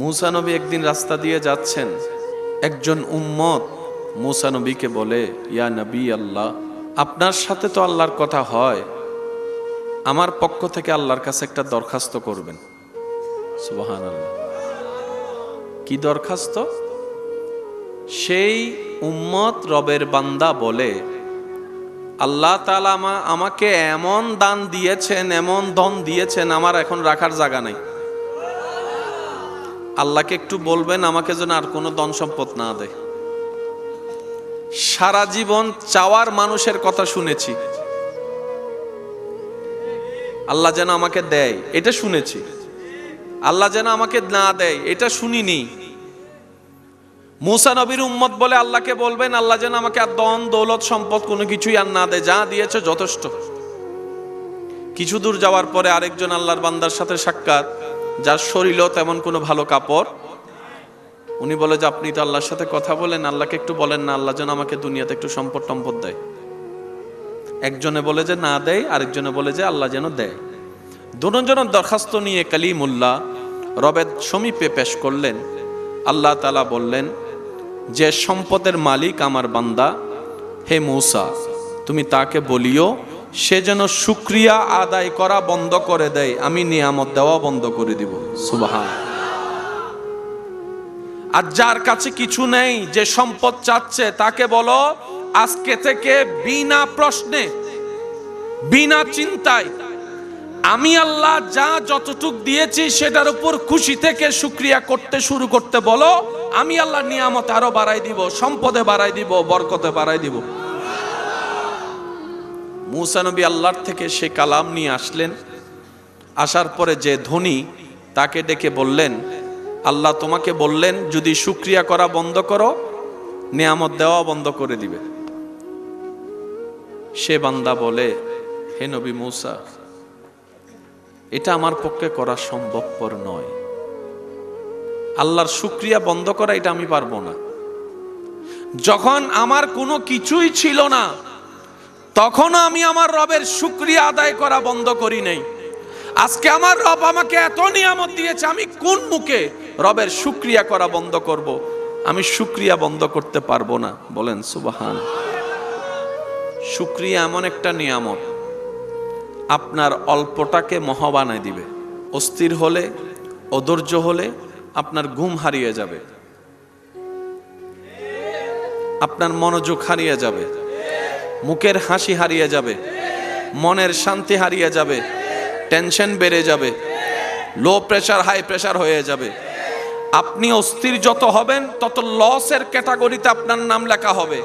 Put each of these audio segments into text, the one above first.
मूसा नबी একদিন রাস্তা দিয়ে যাচ্ছেন, একজন উম্মত मूसा নবীকে বলে, ইয়া নবী আল্লাহ, আপনার সাথে তো আল্লাহর কথা হয়, আমার পক্ষ থেকে আল্লাহর কাছে একটা দরখাস্ত করবেন। সুবহানাল্লাহ। কি দরখাস্ত? সেই উম্মত রবের বান্দা বলে, আল্লাহ তাআলা আমাকে এমন দান দিয়েছেন, এমন ধন দিয়েছেন, আমার এখন রাখার জায়গা নাই। আল্লাহকে একটু বলবেন আমাকে যেন আর কোনো ধন সম্পদ না দেয়। সারা জীবন চাওয়ার মানুষের কথা শুনেছি, আল্লাহ যেন আমাকে দেয় এটা শুনেছি, আল্লাহ যেন আমাকে না দেয় এটা শুনিনি। मूसा নবীর উম্মত বলে আল্লাহকে বলবেন আল্লাহ যেন আমাকে আর ধন দৌলত সম্পদ কোনো কিছুই আর না দেয়, যা দিয়েছে যথেষ্ট। কিছু দূর যাওয়ার পরে আরেকজন আল্লাহর বান্দার সাথে সাক্ষাৎ, যার শরীরও তেমন কোনো ভালো কাপড়। উনি বলে যে আপনি তো আল্লাহর সাথে কথা বলেন, আল্লাহকে একটু বলেন না আল্লাহ যেন আমাকে দুনিয়াতে একটু সম্পদ টম্পদ দেয়। একজনে বলে যে না দেয়, আরেকজনে বলে যে আল্লাহ যেন দেয়। দুজনের দরখাস্ত নিয়ে কালিমুল্লাহ রবের সমীপে পেশ করলেন। আল্লাহ তাআলা বললেন যে সম্পদের মালিক আমার বান্দা, হে মূসা তুমি তাকে বলিও সে যেন শুকরিয়া আদায় করা বন্ধ করে দেয়, আমি নিয়ামত দেওয়া বন্ধ করে দিব। সুবহান। আর যার কাছে কিছু নেই, যে সম্পদ চাচ্ছে, তাকে বলো আজকে থেকে বিনা প্রশ্নে বিনা চিন্তায় আমি আল্লাহ যা যতটুক দিয়েছি সেটার উপর খুশি থেকে শুকরিয়া করতে শুরু করতে বলো। আমি আল্লাহ নিয়ামত আরো বাড়াই দিব, সম্পদে বাড়াই দিব, বরকতে বাড়াই দিব। মূসা নবী আল্লাহর থেকে সে কালাম নিয়ে আসলেন। আসার পরে যে ধনী তাকে ডেকে বললেন, আল্লাহ তোমাকে বললেন যদি শুকরিয়া করা বন্ধ করো নিয়ামত দেওয়া বন্ধ করে দিবে। সে বান্দা বলে, হে নবী মূসা, এটা আমার পক্ষে করা সম্ভবপর নয়। আল্লাহর শুকরিয়া বন্ধ করা এটা আমি পারবো না। যখন আমার কোনো কিছুই ছিল না তখন আমি আমার রবের শুকরিয়া আদায় করা বন্ধ করি নাই। আজকে আমার রব আমাকে এত নিয়ামত দিয়েছে, আমি কোন মুখে রবের শুকরিয়া করা বন্ধ করব? আমি শুকরিয়া বন্ধ করতে পারবো না। বলেন সুবহান। শুকরিয়া এমন একটা নিয়ামত আপনার অল্পটাকে মহা বানায় দিবে। অস্থির হলে, অধৈর্য হলে আপনার ঘুম হারিয়ে যাবে, আপনার মনোযোগ হারিয়ে যাবে, মুখের হাসি হারিয়ে যাবে, মনের শান্তি হারিয়ে যাবে, টেনশন বেড়ে যাবে, লো প্রেসার হাই প্রেসার হয়ে যাবে। আপনি অস্থির যত হবেন তত লসের ক্যাটাগরিতে আপনার নাম লেখা হবে।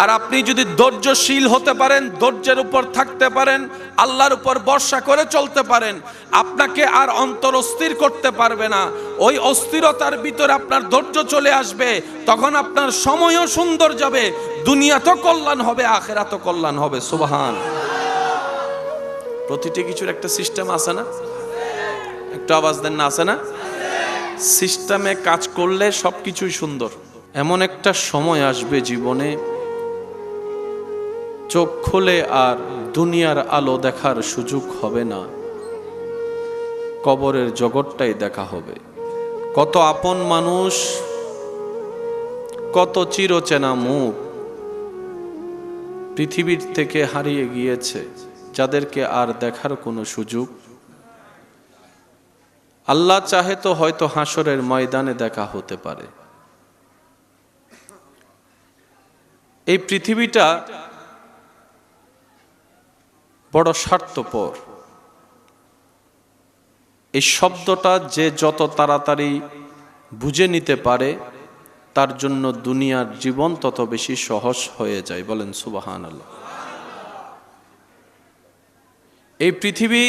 আর আপনি যদি ধৈর্যশীল হতে পারেন, ধৈর্যের উপর থাকতে পারেন, আল্লাহর উপর ভরসা করে চলতে পারেন, আপনাকে আর অন্তর অস্থির করতে পারবে না। ওই অস্থিরতার ভিতরে আপনার ধৈর্য চলে আসবে, তখন আপনার সময়ও সুন্দর যাবে, দুনিয়াতেও কল্যাণ হবে, আখিরাতেও কল্যাণ হবে। সুবহান। প্রতিটি কিছুর একটা সিস্টেম আছে না? একটু আওয়াজ দেন না, আছে না? সিস্টেমে কাজ করলে সবকিছুই সুন্দর। এমন একটা সময় আসবে জীবনে চোখ খুলে আর দুনিয়ার আলো দেখার সুযোগ হবে না, কবরের জগৎটাই দেখা হবে। কত আপন মানুষ, কত চিরচেনা মুখ পৃথিবীর থেকে হারিয়ে গিয়েছে, যাদেরকে আর দেখার কোনো সুযোগ আল্লাহ চাহে তো হয়তো হাসরের ময়দানে দেখা হতে পারে। এই পৃথিবীটা বড় স্বার্থপর। এই শব্দটা যে যত তাড়াতাড়ি বুঝে নিতে পারে তার জন্য দুনিয়ার জীবন তত বেশি সহজ হয়ে যায়। বলেন সুবহানাল্লাহ। এই পৃথিবী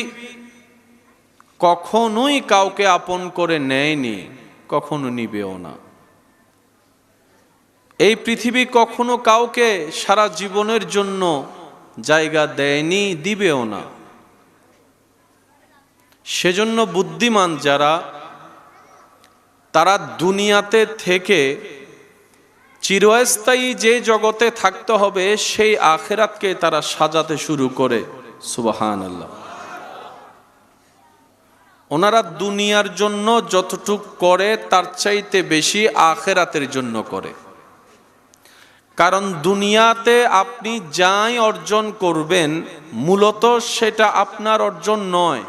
কখনোই কাউকে আপন করে নেয়নি, কখনো নিবেও না। এই পৃথিবী কখনো কাউকে সারা জীবনের জন্য জায়গা দেয়নি, দিবেও না। সেজন্য বুদ্ধিমান যারা, তারা দুনিয়াতে থেকে চিরস্থায়ী যে জগতে থাকতে হবে সেই আখিরাতকে তারা সাজাতে শুরু করে। সুবহানাল্লাহ। ওনারা দুনিয়ার জন্য যতটুক করে তার চাইতে বেশি আখিরাতের জন্য করে। কারণ দুনিয়াতে আপনি যাই অর্জন করবেন মূলত সেটা আপনার অর্জন নয়।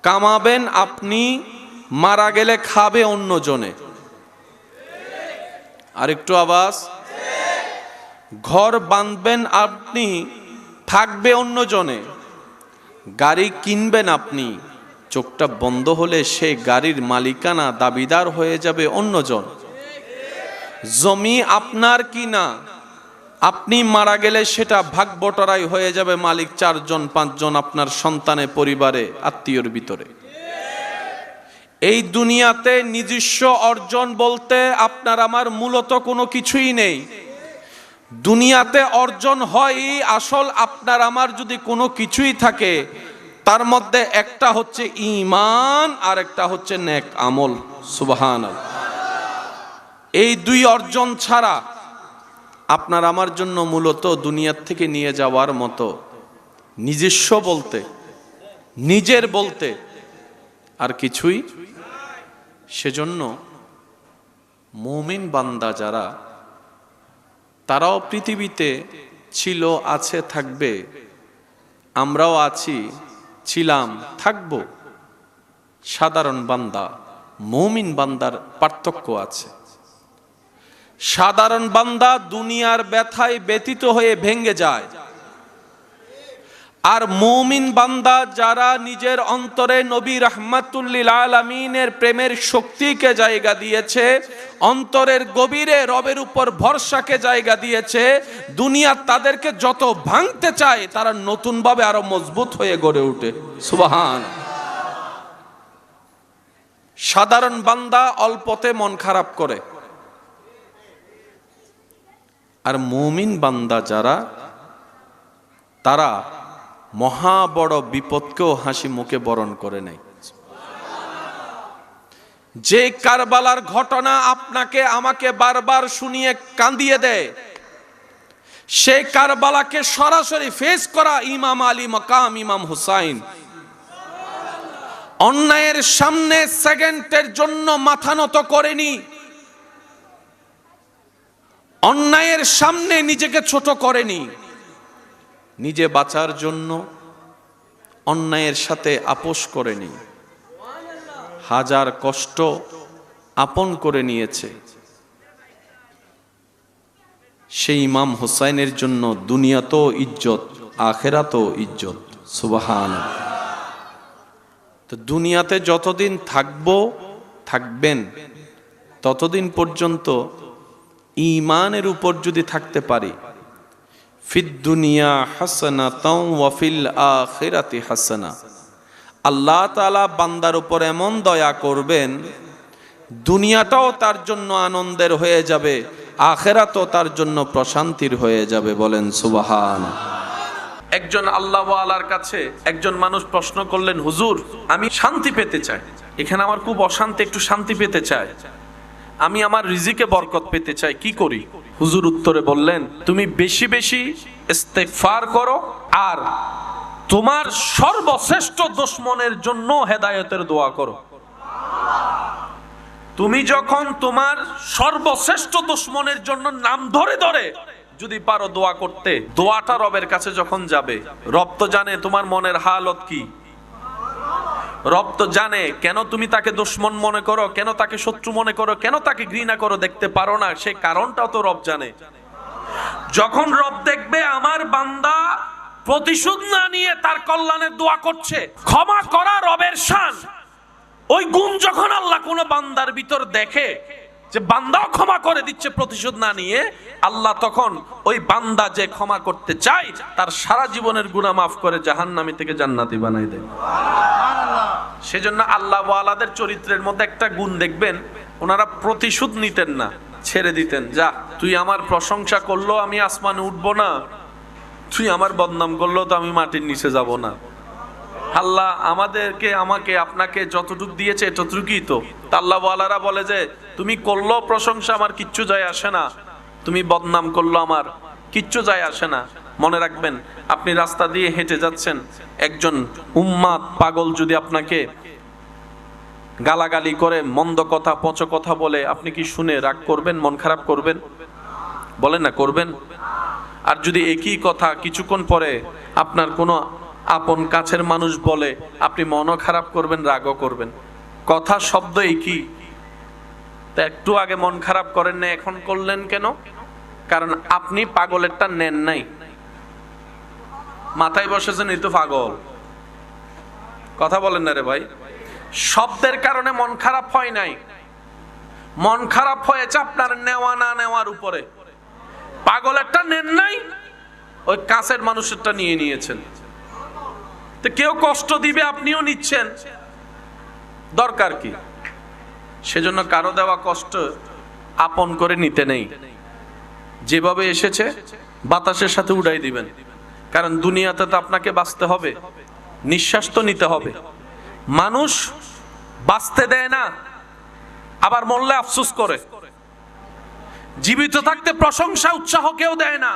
কামাবেন আপনি, মারা গেলে খাবে অন্যজনে। আরেকটু আওয়াজ। ঘর বাঁধবেন আপনি, থাকবে অন্যজনে। গাড়ি কিনবেন আপনি, চোখটা বন্ধ হলে সেই গাড়ির মালিকানা দাবিদার হয়ে যাবে অন্যজন। জমি আপনার কিনা, আপনি মারা গেলে সেটা ভাগ বটরাই হয়ে যাবে মালিক 4 জন 5 জন আপনার সন্তানে, পরিবারে, আত্মীয়র ভিতরে। এই দুনিয়াতে নিজস্ব অর্জন বলতে আপনার আমার মূলত কোনো কিছুই নেই। দুনিয়াতে অর্জন হয় আসল আপনার আমার যদি কোনো কিছুই থাকে, তার মধ্যে একটা হচ্ছে ঈমান আর একটা হচ্ছে নেক আমল। সুবহানাল্লাহ। এই 2 অর্জন ছাড়া আপনার আমার জন্য মূলত দুনিয়ার থেকে নিয়ে যাওয়ার মতো নিজস্ব বলতে, নিজের বলতে আর কিছুই। সেজন্য মুমিন বান্দা যারা, তারাও পৃথিবীতে ছিল, আছে, থাকবে। আমরাও আছি, ছিলাম, থাকব। সাধারণ বান্দা মুমিন বান্দার পার্থক্য আছে। সাধারণ বান্দা দুনিয়ার ব্যথায় ব্যতীত হয়ে ভেঙে যায়, আর মুমিন বান্দা যারা নিজের অন্তরে নবী রাহমাতুল লিল আলামিনের প্রেমের শক্তিকে জায়গা দিয়েছে, অন্তরের গভীরে রবের উপর ভরসাকে জায়গা দিয়েছে, দুনিয়া তাদেরকে যত ভাঙতে চায় তারা নতুন ভাবে আরো মজবুত হয়ে গড়ে ওঠে। সুবহান। সাধারণ বান্দা অল্পতে মন খারাপ করে, আর মুমিন বান্দা যারা, তারা মহা বড় বিপদকেও হাসি মুখে বরণ করে নেয়। যে কারবালার ঘটনা আপনাকে আমাকে বারবার শুনিয়ে কাঁদিয়ে দেয়, সেই কারবালাকে সরাসরি ফেস করা ইমাম আলী মাকাম ইমাম হুসাইন অন্যায়ের সামনে সেকেন্ডের জন্য মাথা নত করেনি, অন্যায়ের সামনে নিজেকে ছোট করেনি। নিজে বাঁচার জন্য অন্যায়ের সাথে আপোষ করেনি, হাজার কষ্ট আপন করে নিয়েছে। সেই ইমাম হুসাইনের জন্য দুনিয়াতেও ইজ্জত, আখিরাতেও ইজ্জত। সুবহানাল্লাহ। তো দুনিয়াতে যতদিন থাকবেন ততদিন পর্যন্ত ঈমানের উপর যদি থাকতে পারি, ফিদ দুনিয়া হাসানাতাও ওয়া ফিল আখিরাতি হাসানা, আল্লাহ তাআলা বান্দার উপর এমন দয়া করবেন, দুনিয়াটাও তার জন্য আনন্দের হয়ে যাবে, আখিরাতও তার জন্য প্রশান্তির হয়ে যাবে। বলেন সুবহানাল্লাহ। একজন আল্লাহওয়ালার কাছে একজন মানুষ প্রশ্ন করলেন, হুজুর আমি শান্তি পেতে চাই, এখানে আমার খুব অশান্তি, একটু শান্তি পেতে চাই, আমি আমার রিজিকে বরকত পেতে চাই, কি করি? হুজুর উত্তরে বললেন, তুমি বেশি বেশি ইস্তেগফার করো, আর তোমার সর্বশ্রেষ্ঠ দুশমনের জন্য হেদায়েতের দোয়া করো। তুমি যখন তোমার সর্বশ্রেষ্ঠ দুশমনের জন্য নাম ধরে ধরে যদি পারো দোয়া করতে, দোয়াটা রবের কাছে যখন যাবে, রব তো জানে তোমার মনের হালত কি, রব তো জানে কেন তুমি তাকে দুশমন মনে করো, কেন তাকে শত্রু মনে করো, কেন তাকে ঘৃণা করো, দেখতে পারো না, সেই কারণটাও তো রব জানে। যখন রব দেখবে আমার বান্দা প্রতিশোধ না নিয়ে তার কল্যাণের দোয়া করছে, ক্ষমা করা রবের শান, ওই গুণ যখন আল্লাহ কোন বান্দার ভিতর দেখে যে বান্দাও ক্ষমা করে দিচ্ছে প্রতিশোধ না নিয়ে, আল্লাহ তখন ওই বান্দা যে ক্ষমা করতে চায় তার সারা জীবনের গুনাহ মাফ করে জাহান্নামী থেকে জান্নাতি বানাই দেয়। সেজন্য আল্লাহ ওয়ালাদের চরিত্রের মধ্যে একটা গুণ দেখবেন, ওনারা প্রতিশোধ নিতেন না, ছেড়ে দিতেন। যা, তুই আমার প্রশংসা করলো আমি আসমানে উঠবো না, তুই আমার বদনাম করলো তো আমি মাটির নিচে যাব না। আল্লাহ আমাদেরকে, আমাকে, আপনাকে যতটুকু দিয়েছে ততটুকুই তো। আল্লাহ ওয়ালারা বলে যে তুমি করলো প্রশংসা আমার কিচ্ছু যায় আসে না, তুমি বদনাম করলো আমার কিচ্ছু যায় আসে না, মনে রাখবেন, আপনি রাস্তা দিয়ে হেঁটে যাচ্ছেন, একজন উম্মাদ পাগল যদি আপনাকে গালাগালি করে, মন্দ কথা পচ কথা বলে, আপনি কি শুনে রাগ করবেন, মন খারাপ করবেন? বলেন না, করবেন? আর যদি একই কথা কিছুক্ষণ পরে আপনার কোনো আপন কাছের মানুষ বলে, আপনি মনও খারাপ করবেন, রাগও করবেন। কথা শব্দ একই, তা একটু আগে মন খারাপ করেন না, এখন করলেন কেন? কারণ আপনি পাগলেরটা নেন নাই, মাথায় বসেছেন এই তো পাগল। কথা বলেন না রে ভাই। শব্দের কারণে মন খারাপ হয় নাই, মন খারাপ হয়েছে আপনার নেওয়া না নেওয়ার উপরে। পাগলেরটা নেন নাই, ওই কাছের মানুষেরটা নিয়ে নিয়েছেন। তো কেউ কষ্ট দিবে, আপনিও নিচ্ছেন, দরকার কি? সেজন্য কারো দেওয়া কষ্ট আপন করে নিতে নেই। যেভাবে এসেছে বাতাসের সাথে উড়াই দিবেন। কারণ দুনিয়াতে তো আপনাকে বাঁচতে হবে, নিঃশ্বাস তো নিতে হবে। মানুষ বাঁচতে দেয় না, আবার মরলে আফসোস করে। জীবিত থাকতে প্রশংসা উৎসাহ কেউ দেয় না,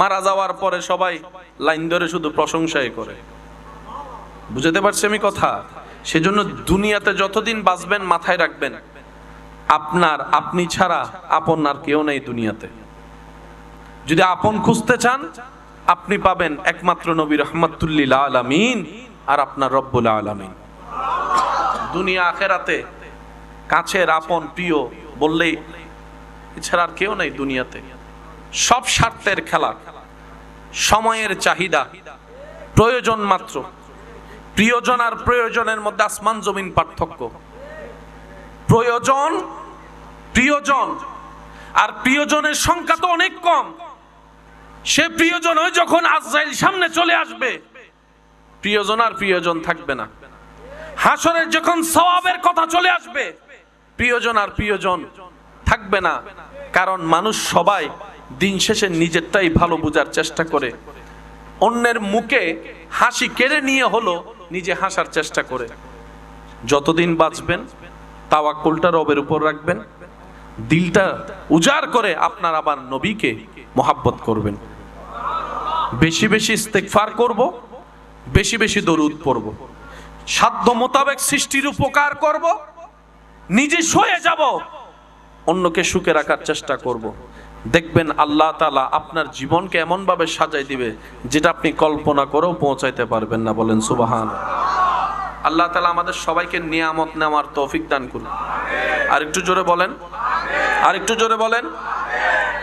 মারা যাওয়ার পরে সবাই লাইন ধরে শুধু প্রশংসাই করে। বুঝতে পারছি আমি কথা? সেজন্য দুনিয়াতে যতদিন বাঁচবেন মাথায় রাখবেন, আপনি ছাড়া আপন আর কেউ নেই দুনিয়াতে। যদি আপন খুঁজতে চান, আপনি পাবেন একমাত্র নবী রাহমাতুল লিল আলামিন আর আপনার রব্বুল আলামিন। দুনিয়া আখেরাতে কাছের আপন প্রিয় বললেই এছাড়া আর কেউ নেই দুনিয়াতে। সব স্বার্থের খেলা, সময়ের চাহিদা, প্রয়োজন মাত্র। প্রিয়জন আর প্রয়োজনের মধ্যে আসমান জমিন পার্থক্য। প্রয়োজন, প্রিয়জন, আর প্রিয়জনের সংখ্যা তো অনেক কম। সে প্রিয়জন যখন আজরাইল সামনে চলে আসবে, প্রিয়জন আর প্রিয়জন থাকবে না। হাসরের যখন সওয়াবের কথা চলে আসবে, প্রিয়জন আর প্রিয়জন থাকবে না। কারণ মানুষ সবাই দিন শেষে নিজেরটাই ভালো বোঝার চেষ্টা করে, অন্যের মুখে হাসি কেড়ে নিয়ে হলো নিজে হাসার চেষ্টা করে। যতদিন বাঁচবেন তাওয়াক্কুলটা রবের উপর রাখবেন, দিলটা উজাড় করে আপনার আবার নবীকে মহাব্বত করবেন। বেশি বেশি ইস্তেগফার করব, বেশি বেশি দরুদ পড়ব, সাধ্য মোতাবেক সৃষ্টির উপকার করব, নিজে সয়ে যাব, অন্যকে সুখে রাখার চেষ্টা করব। দেখবেন আল্লাহ তাআলা আপনার জীবনকে এমন ভাবে সাজাই দিবে যেটা আপনি কল্পনা করেও পৌঁছাইতে পারবেন না। বলেন সুবহানাল্লাহ। আল্লাহ তাআলা আমাদের সবাইকে নিয়ামত নেওয়ার তৌফিক দান করুন। আর একটু জোরে বলেন, আর একটু জোরে বলেন।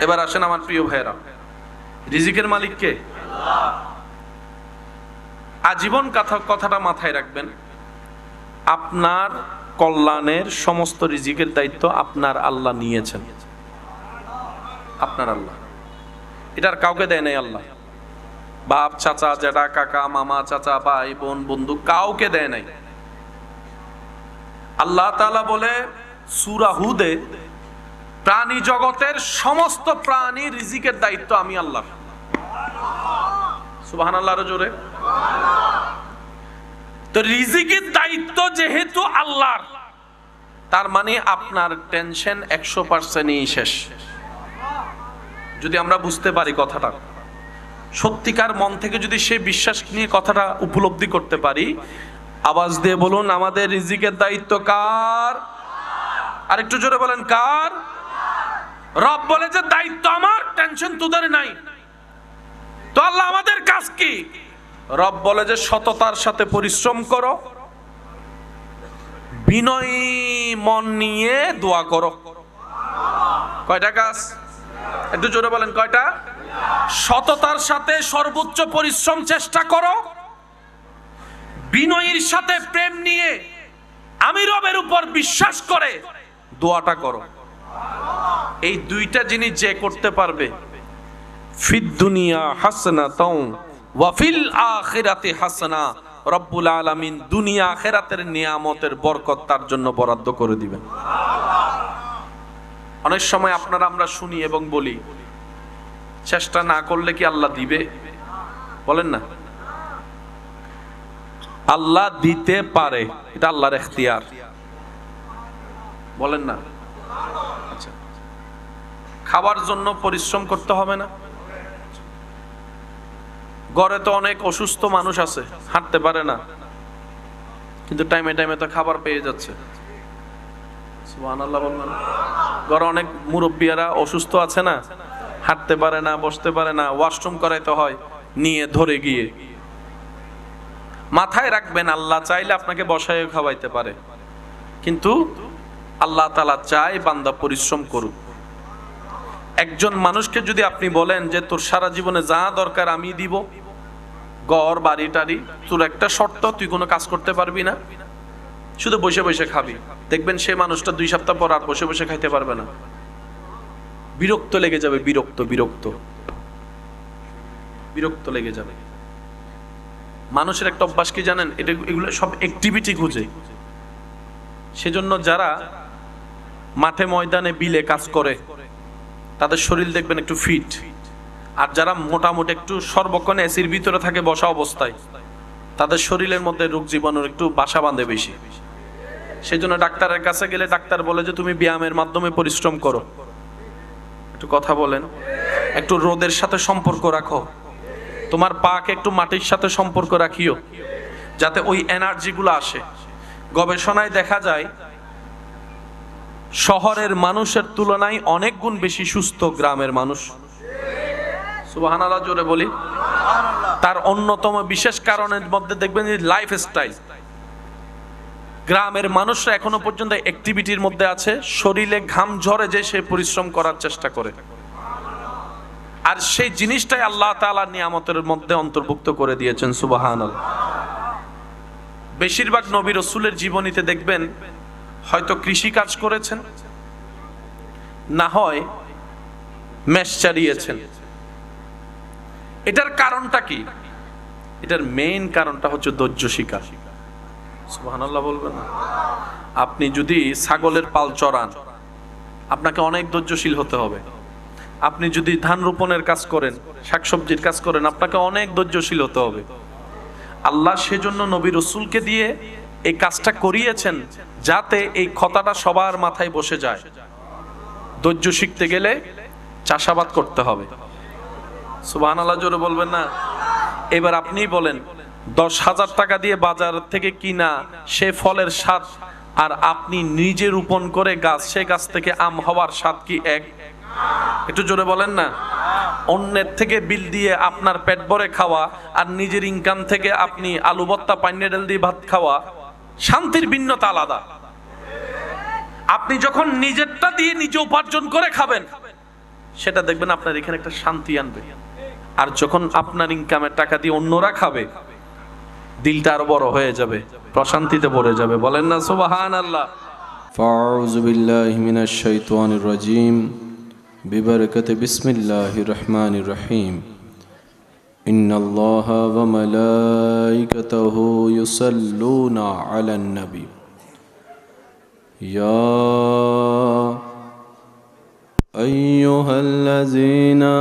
এবার আসেন আমার প্রিয় ভাইরা, রিজিকের মালিক কে? আজীবন কথাটা মাথায় রাখবেন। আপনার কল্যাণের সমস্ত রিজিকের দায়িত্ব আপনার আল্লাহ নিয়েছেন। আপনার আল্লাহ, এটার কাউকে দেয় নাই আল্লাহ। বাপ, চাচা, জেঠা, কাকা, মামা, চাচা, ভাই, বোন, বন্ধু, কাউকে দেয় নাই। আল্লাহ তাআলা বলে সূরা হুদে, প্রাণী জগতের সমস্ত প্রাণী রিজিকের দায়িত্ব আমি আল্লাহ। সুবহানাল্লাহ, আরো জোরে। তো রিজিকের দায়িত্ব যেহেতু আল্লাহর, তার মানে আপনার টেনশন 100%ই শেষ। যদি আমরা বুঝতে পারি কথাটা, সত্যিকার মন থেকে যদি সেই বিশ্বাস নিয়ে কথাটা উপলব্ধি করতে পারি, আওয়াজ দিয়ে বলুন, আমাদের রিজিকের দায়িত্ব কার? আর একটু জোরে বলেন, কার? রব বলে যে দায়িত্ব আমার, টেনশন তোদের নাই। তো আল্লাহ আমাদের কাজ কি? রব বলে যে সততার সাথে পরিশ্রম করো, বিনয়ী মন নিয়ে দোয়া করো। কয়টা কাজ? একটু জোরে বলেন, কয়টা? সততার সাথে সর্বোচ্চ পরিশ্রম চেষ্টা করো, বিনয়ীর সাথে প্রেম নিয়ে আমি রবের উপর বিশ্বাস করে দোয়াটা করো। এই দুইটা জিনিস যে করতে পারবে, ফিদ দুনিয়া হাসনাতাও ওয়া ফিল আখিরাতি হাসানা, রব্বুল আলামিন দুনিয়া আখিরাতের নিয়ামতের বরকত তার জন্য বরাদ্দ করে দিবেন। অনেক সময় আপনারা আমরা শুনি এবং বলি, চেষ্টা না করলে কি আল্লাহ দিবে? বলেন না। আল্লাহ দিতে পারে, এটা আল্লাহর ইখতিয়ার। বলেন না। আচ্ছা, খাবার জন্য পরিশ্রম করতে হবে না? ঘরে তো অনেক অসুস্থ মানুষ আছে, হাঁটতে পারে না, কিন্তু টাইমে টাইমে তো খাবার পেয়ে যাচ্ছে। সুবহানাল্লাহ বলবেন। ঘরে অনেক মুরব্বিয়ারা অসুস্থ আছে না, হাঁটতে পারে না, বসতে পারে না, ওয়াশরুম করাইতে হয় নিয়ে ধরে গিয়ে। মাথায় রাখবেন, আল্লাহ চাইলে আপনাকে বসায় খাওয়াইতে পারে, কিন্তু আল্লাহ তাআলা চায় বান্দা পরিশ্রম করুক। একজন মানুষকে যদি আপনি বলেন যে তোর সারা জীবনে যা দরকার আমি দিব, ঘর বাড়ি টাড়ি, তোর একটা শর্ত, তুই কোনো কাজ করতে পারবি না, শুধু বসে বসে খাবি, দেখবেন সে মানুষটা 2 সপ্তাহ পর আর বসে বসে খাইতে পারবে না, বিরক্ত লেগে যাবে, বিরক্ত বিরক্ত বিরক্ত লেগে যাবে। মানুষের একটা অভ্যাস কি জানেন, এগুলো সব অ্যাক্টিভিটি খুঁজে। সেজন্য যারা মাঠে ময়দানে বিলে কাজ করে তাদের শরীর দেখবেন একটু ফিট, আর যারা মোটামুটি একটু সর্বক্ষণ এসির ভিতরে থাকে বসা অবস্থায়, তাদের শরীরের মধ্যে রোগ জীবাণুর একটু বাসা বাঁধে বেশি। সেজন্য ডাক্তারের কাছে গেলে ডাক্তার বলে যে তুমি ব্যায়ামের মাধ্যমে পরিশ্রম করো। একটু কথা বলেন, একটু রোদের সাথে সম্পর্ক রাখো, তোমার পাকে একটু মাটির সাথে সম্পর্ক রাখিও, যাতে ওই এনার্জিগুলো আসে। গবেষণায় দেখা যায় শহরের মানুষের তুলনায় অনেক গুণ বেশি সুস্থ গ্রামের মানুষ। সুবহানাল্লাহ জোরে বলি। তার অন্যতম বিশেষ কারণের মধ্যে দেখবেন যে লাইফস্টাইল। গ্রামের মানুষরা এখনো পর্যন্ত অ্যাক্টিভিটির মধ্যে আছে, শরীরে ঘাম ঝরে যে সে পরিশ্রম করার চেষ্টা করে, আর সেই জিনিসটাই আল্লাহ তাআলা নিয়ামতের মধ্যে অন্তর্ভুক্ত করে দিয়েছেন। সুবহানাল্লাহ। বেশিরভাগ নবী রাসূলের জীবনীতে দেখবেন হয়তো কৃষি কাজ করেছেন, না হয় মেষ চালিয়েছেন। এটার কারণটা কি? এটার মেইন কারণটা হচ্ছে ধৈর্য শিক্ষা। সুবহানাল্লাহ বলবেন না? আপনি যদি ছাগলের পাল চড়ান, আপনাকে অনেক ধৈর্যশীল হতে হবে। আপনি যদি ধান রোপণের কাজ করেন, শাকসবজির কাজ করেন, আপনাকে অনেক ধৈর্যশীল হতে হবে। আল্লাহ সেজন্য নবী রাসূলকে দিয়ে এই কাজটা করিয়েছেন, যাতে এই কথাটা সবার মাথায় বসে যায়। ধৈর্য শিখতে গেলে চাষাবাদ করতে হবে। সুবহানাল্লাহ জোরে বলবেন না? এবার আপনিই বলেন, 10,000 টাকা দিয়ে বাজার থেকে কিনা সে ফলের স্বাদ, আর আপনি নিজে রোপণ করে গাছ, সে গাছ থেকে আম হওয়ার স্বাদ কি এক? একটু জোরে বলেন না। অন্যের থেকে বিল দিয়ে আপনার পেট ভরে খাওয়া, আর নিজের ইনকাম থেকে আপনি আলু ভর্তা পান্নে ডাল দিয়ে ভাত খাওয়া, শান্তির ভিন্নতা আলাদা। আপনি যখন নিজেরটা দিয়ে নিজে উপার্জন করে খাবেন, সেটা দেখবেন আপনার এখানে একটা শান্তি আনবে। আর যখন আপনার ইনকামের টাকা দিয়ে অন্যরা খাবে, দিলটা আরো বড় হয়ে যাবে, প্রশান্তিতে ভরে যাবে। বলেন না সুবহানাল্লাহ। ফাউযু বিল্লাহি মিনাশ শাইতানির রাজীম। বিবারাকাতি বিসমিল্লাহির রহমানির রহিম। ইন্নাল্লাহা ওয়া মালাইকাতাহু ইউসাল্লুনা আলান নবী। ইয়া আইয়ুহাল্লাযীনা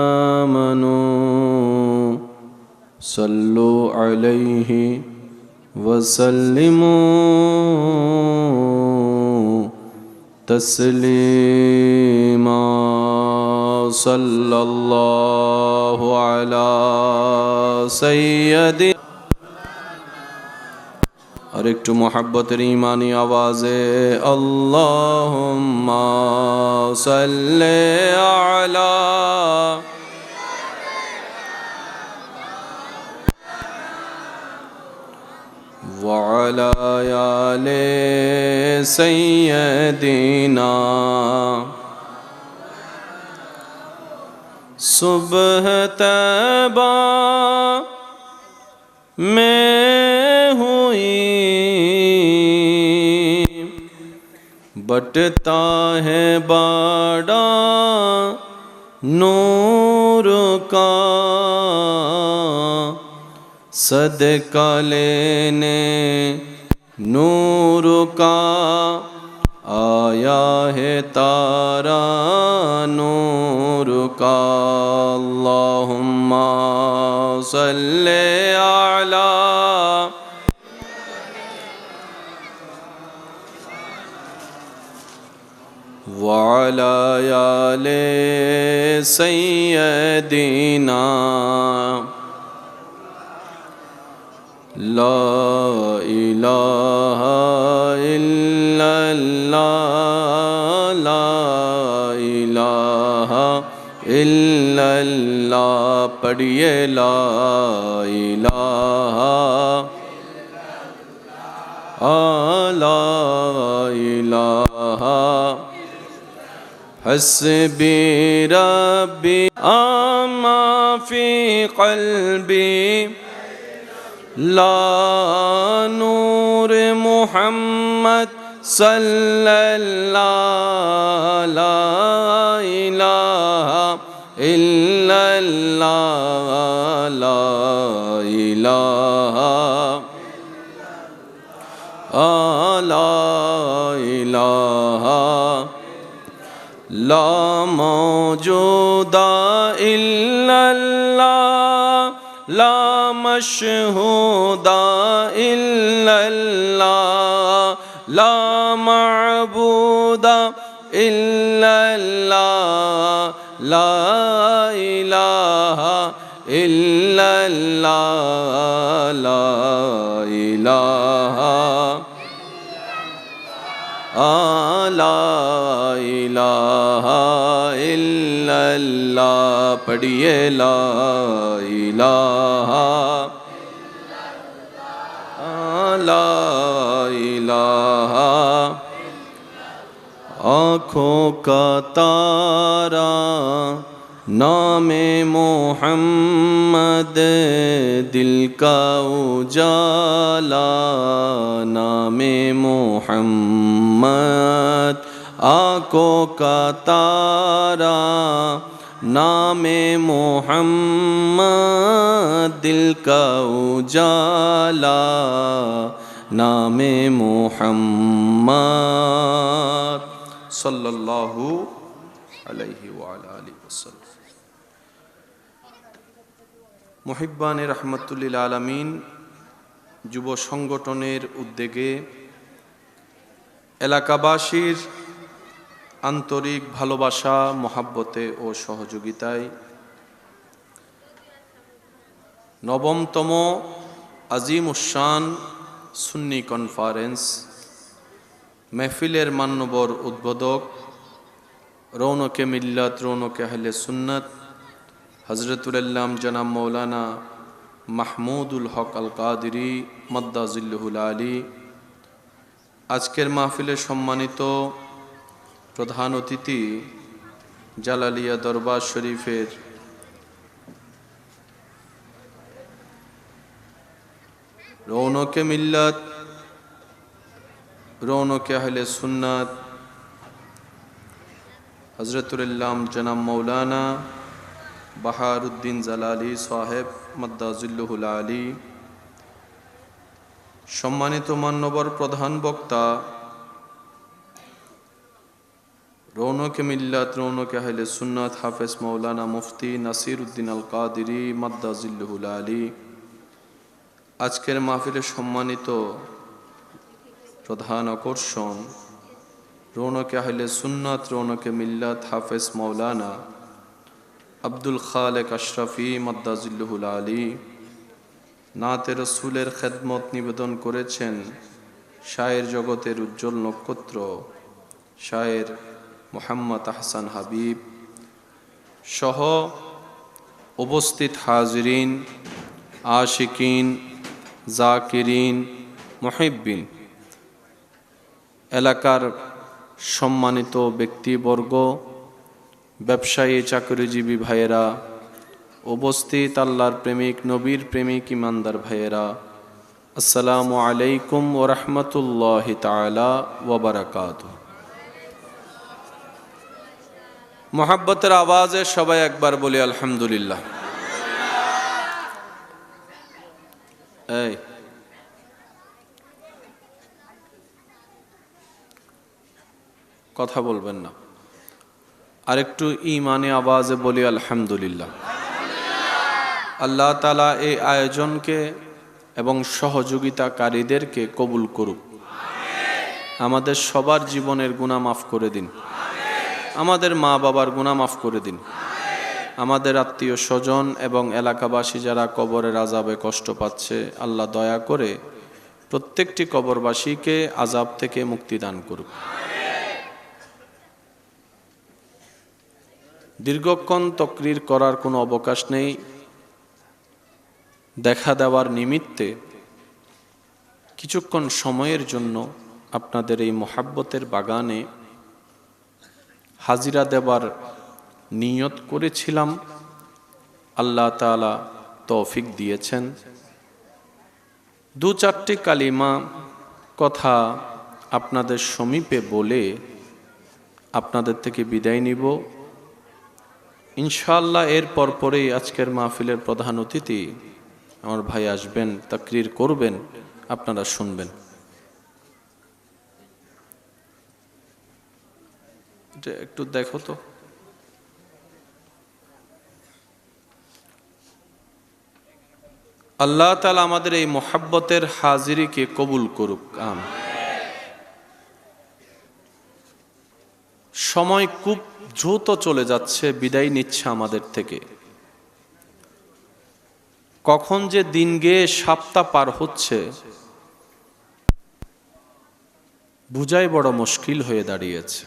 আমানু সাল্লু আলাইহি ওয়া সাল্লিমু তাসলিমা। সাল্লাল্লাহু আলা সাইয়্যিদি। আর একটু মোহাব্বতের ঈমানি আওয়াজে আল্লাহুম্মা সাল্লি আলা ওয়া আলা আলি সাইয়্যিদিনা। सुबह तैबा में हुई बटता है बड़ा नूर का, सदका लेने नूर का आया है तारा नूर का। अल्लाहुम्मा सल्ले अला व अला आले सय्यदिना। لا إله إلا الله لا إله إلا الله پڑھیے لا إله لا إله حسبي ربي أما في قلبي لا نور محمد صلى الله لا إله إلا الله لا إله لا إله لا موجود إلا الله لا مشهود إلا الله لا معبود إلا الله لا إله إلا الله لا إله لا إله إلا الله پڑھیے لا إله لا إله آنکھوں کا تارا نام محمد دل کا اجالا نام محمد آنکھوں کا تارا نام محمد دل کا اجالا نام محمد صلی اللہ علیہ وآلہ وسلم মুহিব্বানে রহমতুল্লিল আলামিন যুব সংগঠনের উদ্যোগে এলাকাবাসীর আন্তরিক ভালোবাসা মহাব্বতে ও সহযোগিতায় নবমতম আজিম উশান সুন্নি কনফারেন্স মেহফিলের মান্যবর উদ্বোধক রৌনকে মিল্লাত রৌনকে আহলে সুন্নাত হযরতুল আল্লাম জনাব মৌলানা মাহমুদুল হক আল কাদেরী মাদ্দাজিল্লুহুল আলী আজকের মাহফিলে সম্মানিত প্রধান অতিথি জালালিয়া দরবার শরীফের রৌনকে মিল্লাত রৌনকে আহলে সুন্নাত হযরতুল আল্লাম জনাব মৌলানা বাহারউদ্দিন জালালি সাহেব মাদ্দাজিল্লুহুল আলী সম্মানিত মান্যবর প্রধান বক্তা রৌনকে মিল্লাত রৌনকে আহলে সুন্নাত হাফেজ মৌলানা মুফতি নাসির উদ্দিন আল কাদেরী মাদ্দাজিল্লুহুল আলী আজকের মাহফিলে সম্মানিত প্রধান আকর্ষণ রৌনকে আহলে সুন্নাত রৌনকে মিল্লাত হাফেজ মৌলানা আব্দুল খালেক আশরাফি মাদ্দাজিল্লুহুল আলী নাতে রসুলের খেদমত নিবেদন করেছেন শায়ের জগতের উজ্জ্বল নক্ষত্র শায়ের মোহাম্মদ আহসান হাবিব সহ উপস্থিত হাজিরিন আশিকিন জাকিরিন মুহিব্বিন এলাকার সম্মানিত ব্যক্তিবর্গ ব্যবসায়ী চাকরিজীবী ভাইয়েরা উপস্থিত আল্লাহর প্রেমিক নবীর প্রেমিক ইমানদার ভাইয়েরা আসসালামু আলাইকুম ওয়া রাহমাতুল্লাহি তাআলা ওয়া বারাকাতুহু মোহাব্বতের আওয়াজে সবাই একবার বলি আলহামদুলিল্লাহ এই কথা বলবেন না আরেকটু ঈমানে আওয়াজে বলি আলহামদুলিল্লাহ আল্লাহ তাআলা এই আয়োজনকে এবং সহযোগিতাকারীদেরকে কবুল করুক আমাদের সবার জীবনের গুনাহ মাফ করে দিন আমাদের মা বাবার গুনাহ মাফ করে দিন আমাদের আত্মীয় স্বজন এবং এলাকাবাসী যারা কবরের আযাবে কষ্ট পাচ্ছে, আল্লাহ দয়া করে প্রত্যেকটি কবরবাসীকে আযাব থেকে মুক্তি দান করুক। দীর্ঘক্ষণ তকরির করার কোনো অবকাশ নেই। দেখা দেওয়ার নিমিত্তে কিছুক্ষণ সময়ের জন্য আপনাদের এই মোহাব্বতের বাগানে হাজিরা দেবার নিয়ত করেছিলাম। আল্লাহ তাআলা তৌফিক দিয়েছেন। দু চারটি কালিমা কথা আপনাদের সমীপে বলে আপনাদের থেকে বিদায় নিব ইনশাআল্লাহ। এর পরেই আজকের মাহফিলের প্রধান অতিথি আমার ভাই আসবেন, তাকরির করবেন, আপনারা শুনবেন। একটু দেখো তো। আল্লাহ তাআলা আমাদের এই মোহাব্বতের হাজিরিকে কবুল করুক। আমিন। সময় খুব দ্রুত চলে যাচ্ছে, বিদায় নিচ্ছে আমাদের থেকে। কখন যে দিন গিয়ে সপ্তাহ পার হচ্ছে বুঝাই বড় মুশকিল হয়ে দাঁড়িয়েছে।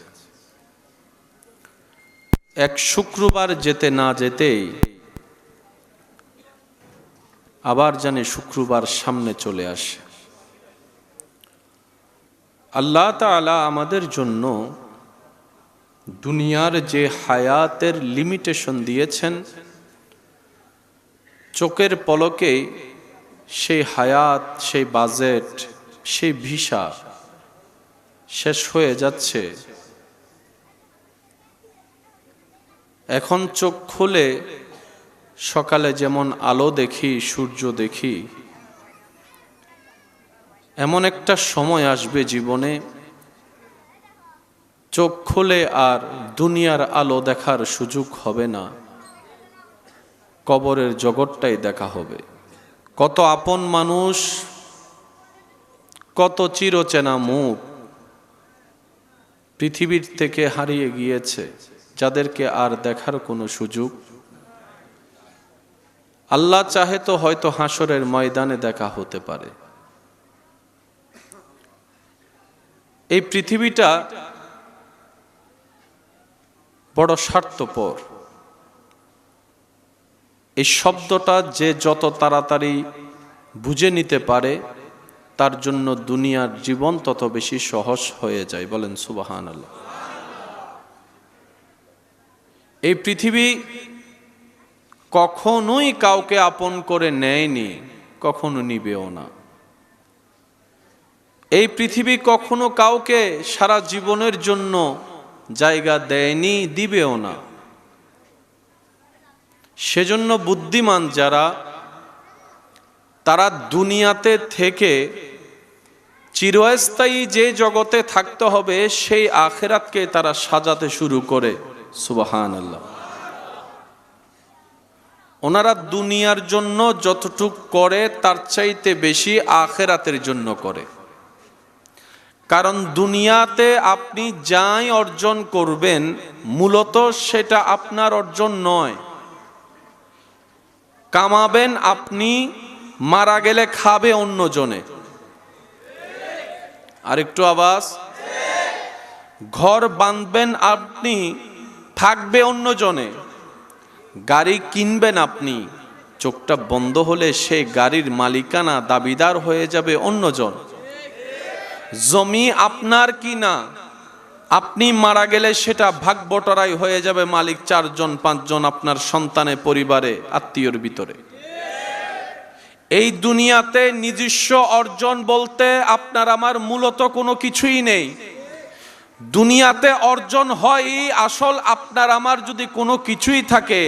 এক শুক্রবার যেতে না যেতেই আবার জানি শুক্রবার সামনে চলে আসে। আল্লাহ তাআলা আমাদের জন্য দুনিয়ার যে হায়াতের লিমিটেশন দিয়েছেন, চোখের পলকে সেই হায়াত, সেই বাজেট, সেই ভিসা শেষ হয়ে যাচ্ছে। এখন চোখ খুলে সকালে যেমন আলো দেখি, সূর্য দেখি, এমন একটা সময় আসবে জীবনে চোখ খুলে আর দুনিয়ার আলো দেখার সুযোগ হবে না, কবরের জগৎটাই দেখা হবে। কত আপন মানুষ, কত চিরচেনা মুখ পৃথিবীর থেকে হারিয়ে গিয়েছে, যাদেরকে আর দেখার কোনো সুযোগ। আল্লাহ চাহে তো হয়তো হাসরের ময়দানে দেখা হতে পারে। এই পৃথিবীটা বড় স্বার্থপর। এই শব্দটা যে যত তাড়াতাড়ি বুঝে নিতে পারে তার জন্য দুনিয়ার জীবন তত বেশি সহজ হয়ে যায়। বলেন সুবহানাল্লাহ। এই পৃথিবী কখনোই কাউকে আপন করে নেয়নি, কখনো নিবেও না। এই পৃথিবী কখনো কাউকে সারা জীবনের জন্য জায়গা দেয়নি, দিবেও না। সেজন্য বুদ্ধিমান যারা, তারা দুনিয়াতে থেকে চিরস্থায়ী যে জগতে থাকতে হবে সেই আখিরাতকে তারা সাজাতে শুরু করে। সুবহানাল্লাহ। ওনারা দুনিয়ার জন্য যতটুক করে তার চাইতে বেশি আখিরাতের জন্য করে। কারণ দুনিয়াতে আপনি যাই অর্জন করবেন মূলত সেটা আপনার অর্জন নয়। কামাবেন আপনি, মারা গেলে খাবে অন্যজনে। আরেকটু আওয়াজ। ঘর বাঁধবেন আপনি, থাকবে অন্যজনে। গাড়ি কিনবেন আপনি, চোখটা বন্ধ হলে সেই গাড়ির মালিকানা দাবিদার হয়ে যাবে অন্যজন। জমি আপনার কিনা, আপনি মারা গেলে সেটা ভাগ বটরাই হয়ে যাবে মালিক 4 জন 5 জন আপনার সন্তানে, পরিবারে, আত্মীয়র ভিতরে। এই দুনিয়াতে নিজস্ব অর্জন বলতে আপনার আমার মূলত কোনো কিছুই নেই। দুনিয়াতে অর্জন হয় আসল আপনার আমার যদি কোনো কিছুই থাকে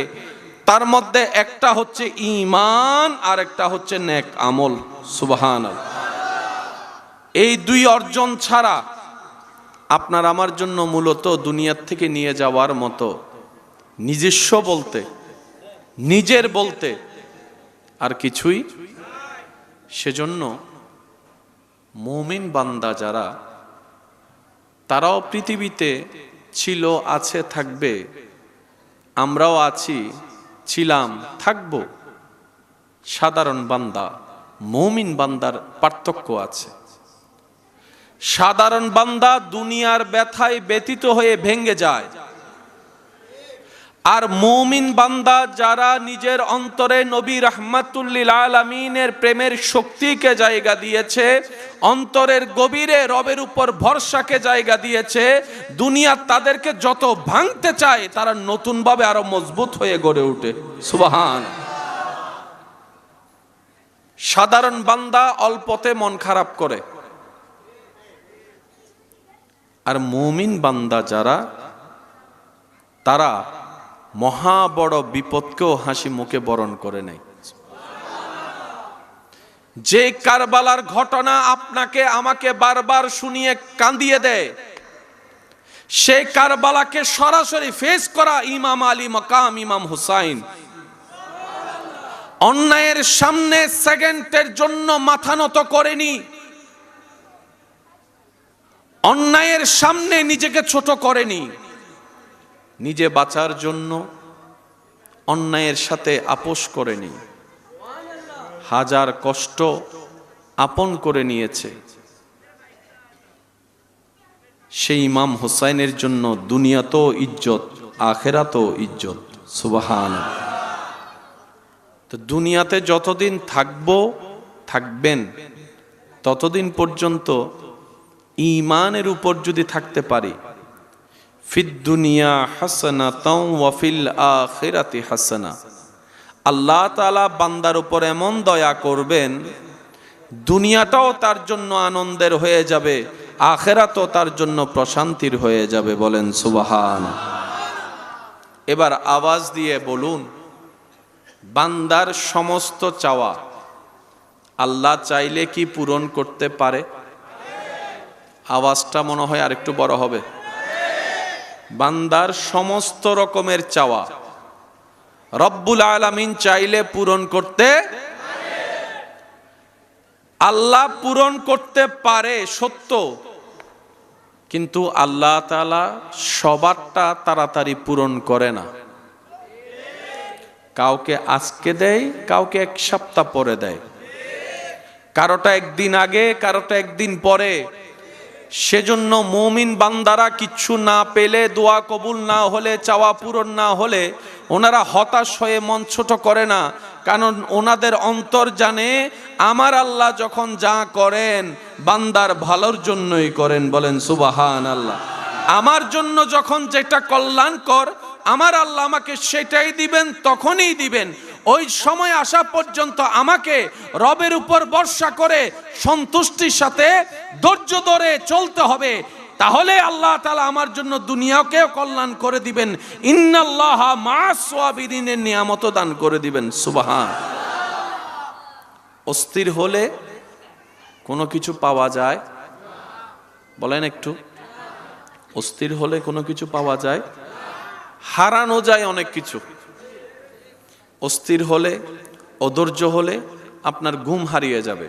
তার মধ্যে একটা হচ্ছে ঈমান আর একটা হচ্ছে নেক আমল। সুবহানাল্লাহ। এই দুই অর্জন ছাড়া আপনার আমার জন্য মূলত দুনিয়ার থেকে নিয়ে যাওয়ার মতো নিজস্ব বলতে, নিজের বলতে আর কিছুই। সেজন্য মুমিন বান্দা যারা, তারাও পৃথিবীতে ছিল, আছে, থাকবে। আমরাও আছি, ছিলাম, থাকব। সাধারণ বান্দা, মুমিন বান্দার পার্থক্য আছে। সাধারণ বান্দা দুনিয়ার ব্যথায় ব্যথিত হয়ে ভেঙে যায়, আর মুমিন বান্দা যারা নিজের অন্তরে নবী রাহমাতুল্লিল আলামিনের প্রেমের শক্তিকে জায়গা দিয়েছে, অন্তরের গভীরে রবের উপর ভরসাকে জায়গা দিয়েছে, দুনিয়া তাদেরকে যত ভাঙতে চায় তারা নতুনভাবে আরো মজবুত হয়ে গড়ে ওঠে। সুবহান। সাধারণ বান্দা অল্পতে মন খারাপ করে, আর মুমিন বান্দা যারা, তারা মহা বড় বিপদকেও হাসি মুখে বরণ করে নেয়। যে কারবালার ঘটনা আপনাকে আমাকে বারবার শুনিয়ে কাঁদিয়ে দেয়, সেই কারবালাকে সরাসরি ফেস করা ইমাম আলী মাকাম ইমাম হুসাইন অন্যায়ের সামনে সেকেন্ডের জন্য মাথা নত করেনি, অন্যায়ের সামনে নিজেকে ছোট করেনি, নিজে বাঁচার জন্য অন্যায়ের সাথে আপোষ করেনি, হাজার কষ্ট আপন করে নিয়েছে। সেই ইমাম হুসাইনের জন্য দুনিয়াতেও ইজ্জত, আখিরাতেও ইজ্জত। সুবহানাল্লাহ। তো দুনিয়াতে যতদিন থাকবেন ততদিন পর্যন্ত ঈমানের উপর যদি থাকতে পারি, ফিদ দুনিয়া হাসানাতাও ওয়া ফিল আখিরাতি হাসানা, আল্লাহ তাআলা বান্দার উপর এমন দয়া করবেন, দুনিয়াটাও তার জন্য আনন্দের হয়ে যাবে, আখিরাতও তার জন্য প্রশান্তির হয়ে যাবে। বলেন সুবহানাল্লাহ। এবার আওয়াজ দিয়ে বলুন, বান্দার সমস্ত চাওয়া আল্লাহ চাইলে কি পূরণ করতে পারে? আওয়াজটা মনে হয় আরেকটু বড় হবে। বান্দার সমস্ত রকমের চাওয়া রব্বুল আলামিন চাইলে পূরণ করতে, আল্লাহ পূরণ করতে পারে সত্য, কিন্তু আল্লাহ তাআলা সবারটা তাড়াতাড়ি পূরণ করে না। কাউকে আজকে দেয়, কাউকে এক সপ্তাহ পরে দেয়, কারোটা একদিন আগে, কারোটা একদিন পরে। সেজন্য মুমিন বান্দারা কিচ্ছু না পেলে, দোয়া কবুল না হলে, চাওয়া পূরণ না হলে ওনারা হতাশ হয়ে মন ছোট করে না, কারণ ওনাদের অন্তর জানে আমার আল্লাহ যখন যা করেন বান্দার ভালোর জন্যই করেন। বলেন সুবহানাল্লাহ। আমার জন্য যখন যেটা কল্যাণকর, আমার আল্লাহ আমাকে সেটাই দিবেন, তখনই দিবেন। ওই সময় আসা পর্যন্ত আমাকে রবের উপর ভরসা করে সন্তুষ্টির সাথে ধৈর্য ধরে চলতে হবে, তাহলে আল্লাহ তাআলা আমার জন্য দুনিয়াকেও কল্যাণ করে দিবেন। ইন্নাল্লাহা মা'আস সাবিরিনের নিয়ামত দান করে দিবেন। সুবহান। অস্থির হলে কোনো কিছু পাওয়া যায়? বলেন একটু। অস্থির হলে কোনো কিছু পাওয়া যায়? হারানো যায় অনেক কিছু। অস্থির হলে, অধৈর্য হলে আপনার ঘুম হারিয়ে যাবে,